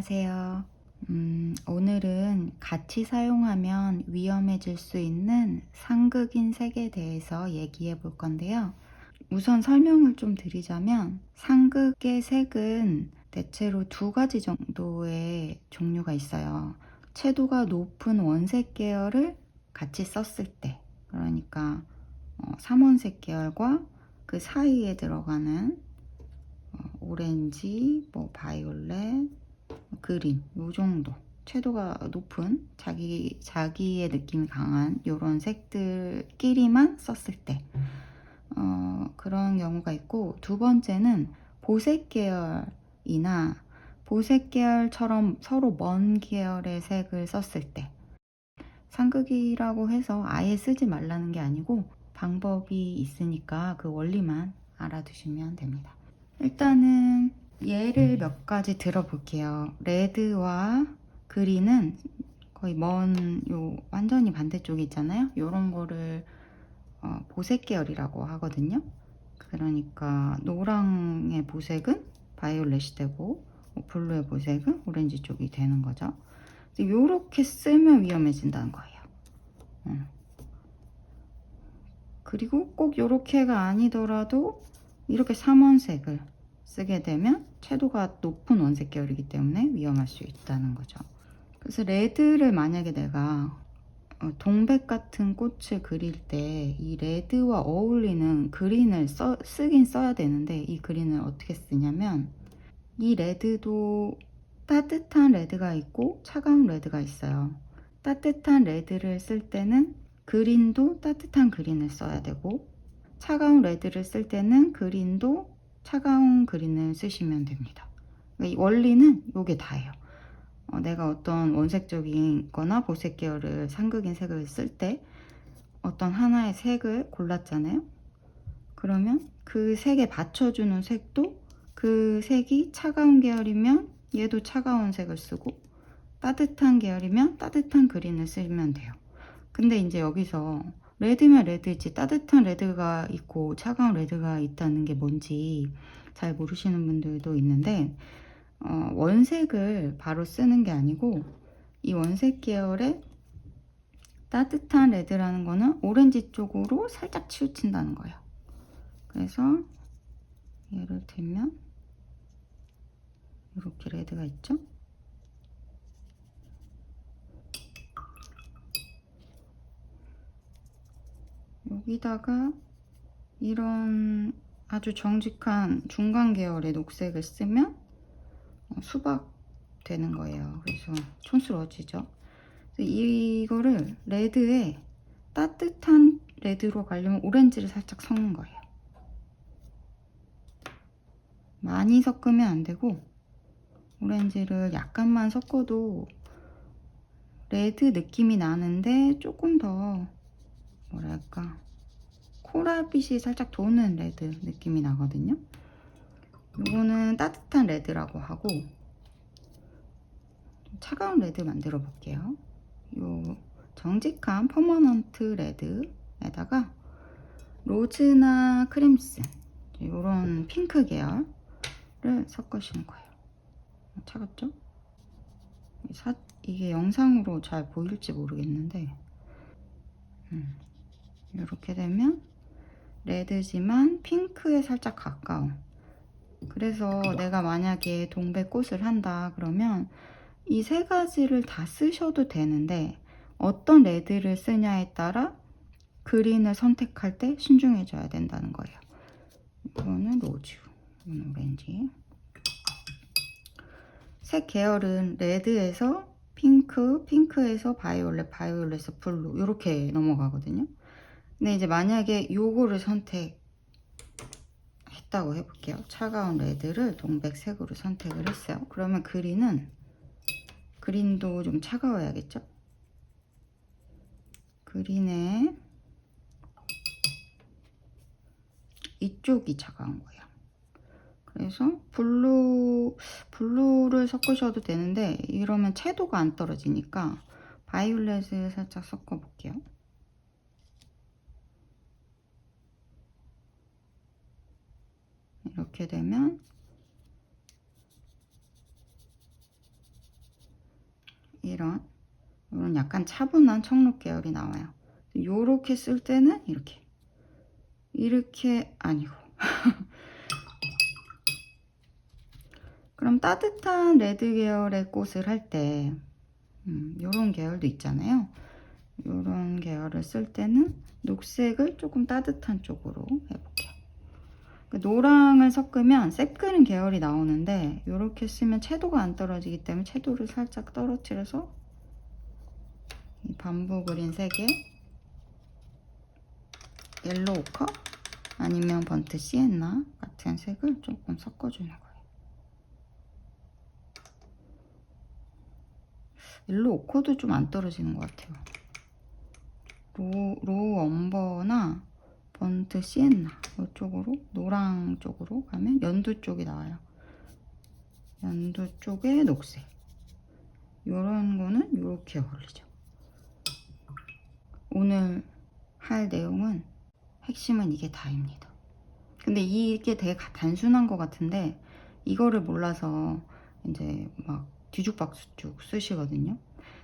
안녕하세요. 오늘은 같이 사용하면 위험해질 수 있는 상극인 색에 대해서 얘기해 볼 건데요. 우선 설명을 좀 드리자면 상극의 색은 대체로 두 가지 정도의 종류가 있어요. 채도가 높은 원색 계열을 같이 썼을 때, 그러니까 삼원색 계열과 그 사이에 들어가는 오렌지, 바이올렛, 그린, 요 정도 채도가 높은 자기의 느낌이 강한 이런 색들끼리만 썼을 때 그런 경우가 있고, 두 번째는 보색 계열이나 보색 계열처럼 서로 먼 계열의 색을 썼을 때. 상극이라고 해서 아예 쓰지 말라는 게 아니고 방법이 있으니까 그 원리만 알아두시면 됩니다. 일단은 예를 몇 가지 들어볼게요. 레드와 그린은 거의 완전히 반대쪽이 있잖아요. 요런 거를 보색 계열이라고 하거든요. 그러니까 노랑의 보색은 바이올렛이 되고 블루의 보색은 오렌지 쪽이 되는 거죠. 요렇게 쓰면 위험해진다는 거예요. 그리고 꼭 요렇게가 아니더라도 이렇게 삼원색을 쓰게 되면 채도가 높은 원색 계열이기 때문에 위험할 수 있다는 거죠. 그래서 레드를 만약에 내가 동백 같은 꽃을 그릴 때 이 레드와 어울리는 그린을 쓰긴 써야 되는데, 이 그린을 어떻게 쓰냐면, 이 레드도 따뜻한 레드가 있고 차가운 레드가 있어요. 따뜻한 레드를 쓸 때는 그린도 따뜻한 그린을 써야 되고, 차가운 레드를 쓸 때는 그린도 차가운 그린을 쓰시면 됩니다. 이 원리는 요게 다예요. 내가 어떤 원색적인 거나 보색 계열을 상극인 색을 쓸 때 어떤 하나의 색을 골랐잖아요. 그러면 그 색에 받쳐주는 색도, 그 색이 차가운 계열이면 얘도 차가운 색을 쓰고, 따뜻한 계열이면 따뜻한 그린을 쓰면 돼요. 근데 이제 여기서 레드면 레드지 따뜻한 레드가 있고 차가운 레드가 있다는 게 뭔지 잘 모르시는 분들도 있는데, 원색을 바로 쓰는 게 아니고 이 원색 계열의 따뜻한 레드라는 거는 오렌지 쪽으로 살짝 치우친다는 거예요. 그래서 예를 들면 이렇게 레드가 있죠. 여기다가 이런 아주 정직한 중간 계열의 녹색을 쓰면 수박 되는 거예요. 그래서 촌스러워지죠. 이거를 레드에 따뜻한 레드로 가려면 오렌지를 살짝 섞는 거예요. 많이 섞으면 안 되고, 오렌지를 약간만 섞어도 레드 느낌이 나는데 조금 더 뭐랄까 코랄빛이 살짝 도는 레드 느낌이 나거든요. 이거는 따뜻한 레드라고 하고, 차가운 레드 만들어 볼게요. 요 정직한 퍼머넌트 레드에다가 로즈나 크림슨, 이런 핑크 계열을 섞으시는 거예요. 차갑죠? 이게 영상으로 잘 보일지 모르겠는데, 이렇게 되면 레드지만 핑크에 살짝 가까운. 그래서 내가 만약에 동백꽃을 한다 그러면 이 세 가지를 다 쓰셔도 되는데, 어떤 레드를 쓰냐에 따라 그린을 선택할 때 신중해져야 된다는 거예요. 이거는 로즈, 이건 오렌지. 색 계열은 레드에서 핑크, 핑크에서 바이올렛, 바이올렛에서 블루 이렇게 넘어가거든요. 근데 이제 만약에 요거를 선택했다고 해볼게요. 차가운 레드를 동백색으로 선택을 했어요. 그러면 그린도 좀 차가워야겠죠? 그린에 이쪽이 차가운 거예요. 그래서 블루를 섞으셔도 되는데, 이러면 채도가 안 떨어지니까 바이올렛을 살짝 섞어 볼게요. 이렇게 되면 이런 약간 차분한 청록 계열이 나와요. 요렇게 쓸 때는 이렇게 아니고 그럼 따뜻한 레드 계열의 꽃을 할 때 요런 계열도 있잖아요. 요런 계열을 쓸 때는 녹색을 조금 따뜻한 쪽으로 해볼게요. 노랑을 섞으면 새끈한 계열이 나오는데 이렇게 쓰면 채도가 안 떨어지기 때문에 채도를 살짝 떨어뜨려서 이 반부 그린 색에 옐로우 오커 아니면 번트 시엔나 같은 색을 조금 섞어주는 거예요. 옐로우 오커도 좀 안 떨어지는 것 같아요. 로우 엄버나 번트 시엔나 이쪽으로 노랑 쪽으로 가면 연두 쪽이 나와요. 연두 쪽에 녹색 이런 거는 이렇게 어울리죠. 오늘 할 내용은 핵심은 이게 다입니다. 근데 이게 되게 단순한 것 같은데 이거를 몰라서 이제 막 뒤죽박죽 쓰시거든요.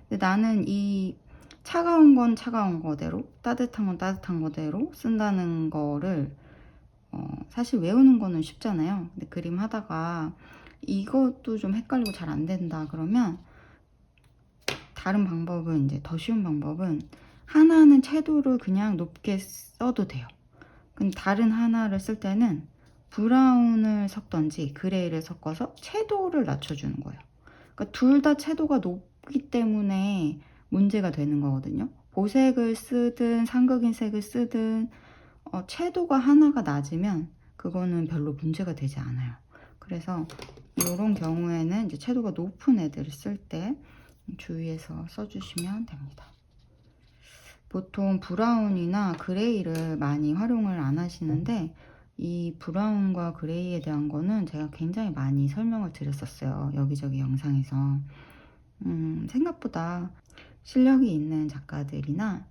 근데 나는 이 차가운 건 차가운 거대로 따뜻한 건 따뜻한 거대로 쓴다는 거를 사실 외우는 거는 쉽잖아요. 근데 그림 하다가 이것도 좀 헷갈리고 잘 안 된다 그러면 다른 방법은 이제 더 쉬운 방법은 하나는 채도를 그냥 높게 써도 돼요. 근데 다른 하나를 쓸 때는 브라운을 섞던지 그레이를 섞어서 채도를 낮춰주는 거예요. 그러니까 둘 다 채도가 높기 때문에 문제가 되는 거거든요. 보색을 쓰든 상극인색을 쓰든 채도가 하나가 낮으면 그거는 별로 문제가 되지 않아요. 그래서 이런 경우에는 이제 채도가 높은 애들을 쓸 때 주의해서 써주시면 됩니다. 보통 브라운이나 그레이를 많이 활용을 안 하시는데 이 브라운과 그레이에 대한 거는 제가 굉장히 많이 설명을 드렸었어요. 여기저기 영상에서. 생각보다 실력이 있는 작가들이나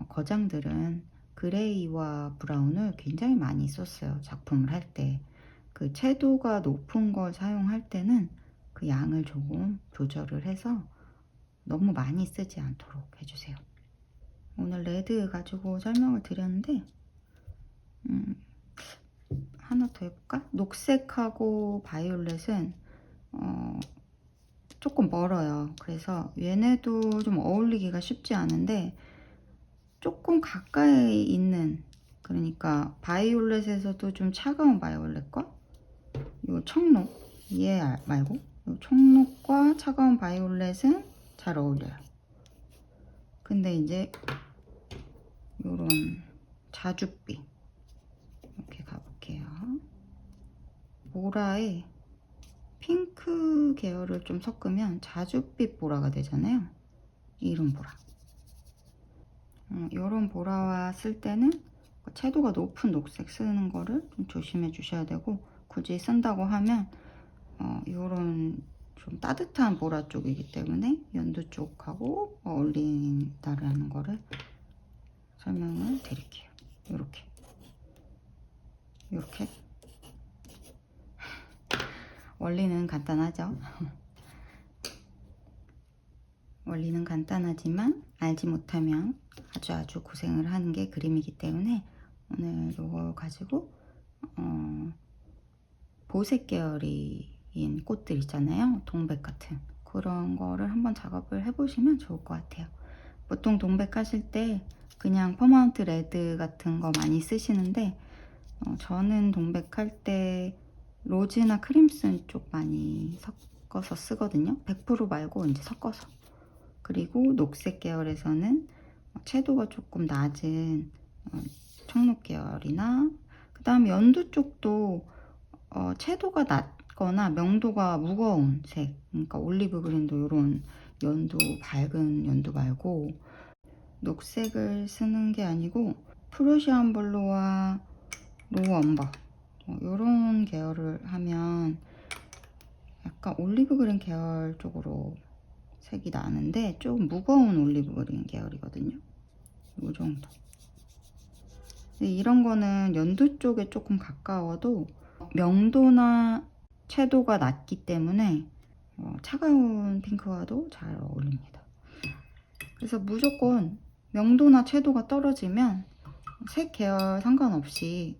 거장들은 그레이와 브라운을 굉장히 많이 썼어요. 작품을 할 때. 그 채도가 높은 걸 사용할 때는 그 양을 조금 조절을 해서 너무 많이 쓰지 않도록 해주세요. 오늘 레드 가지고 설명을 드렸는데 하나 더 해볼까? 녹색하고 바이올렛은 조금 멀어요. 그래서 얘네도 좀 어울리기가 쉽지 않은데 조금 가까이 있는, 그러니까 바이올렛에서도 좀 차가운 바이올렛과 요 청록, 얘 말고 요 청록과 차가운 바이올렛은 잘 어울려요. 근데 이제 요런 자줏빛 이렇게 가볼게요. 보라에 핑크 계열을 좀 섞으면 자줏빛 보라가 되잖아요. 이런 보라. 이런 보라와 쓸 때는 채도가 높은 녹색 쓰는 거를 좀 조심해 주셔야 되고, 굳이 쓴다고 하면 이런 좀 따뜻한 보라 쪽이기 때문에 연두 쪽하고 어울린다라는 거를 설명을 드릴게요. 이렇게 원리는 간단하죠. 원리는 간단하지만 알지 못하면 아주 고생을 하는 게 그림이기 때문에 오늘 이거 가지고 보색 계열인 꽃들 있잖아요. 동백 같은 그런 거를 한번 작업을 해보시면 좋을 것 같아요. 보통 동백 하실 때 그냥 퍼먼트 레드 같은 거 많이 쓰시는데 저는 동백 할 때 로즈나 크림슨 쪽 많이 섞어서 쓰거든요. 100% 말고 이제 섞어서. 그리고 녹색 계열에서는 채도가 조금 낮은 청록 계열이나, 그 다음에 연두 쪽도 채도가 낮거나 명도가 무거운 색, 그러니까 올리브 그린도 이런 연두, 밝은 연두 말고 녹색을 쓰는 게 아니고 프루시안 블루와 로우 엄버 이런 계열을 하면 약간 올리브 그린 계열 쪽으로 색이 나는데 좀 무거운 올리브 그린 계열이거든요. 이 정도. 근데 이런 거는 연두 쪽에 조금 가까워도 명도나 채도가 낮기 때문에 차가운 핑크와도 잘 어울립니다. 그래서 무조건 명도나 채도가 떨어지면 색 계열 상관없이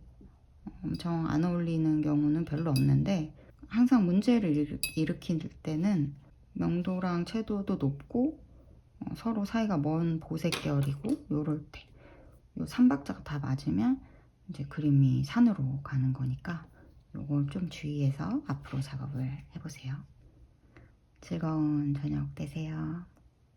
엄청 안 어울리는 경우는 별로 없는데, 항상 문제를 일으킬 때는 명도랑 채도도 높고 서로 사이가 먼 보색 계열이고, 요럴 때 요 3박자가 다 맞으면 이제 그림이 산으로 가는 거니까 요걸 좀 주의해서 앞으로 작업을 해보세요. 즐거운 저녁 되세요.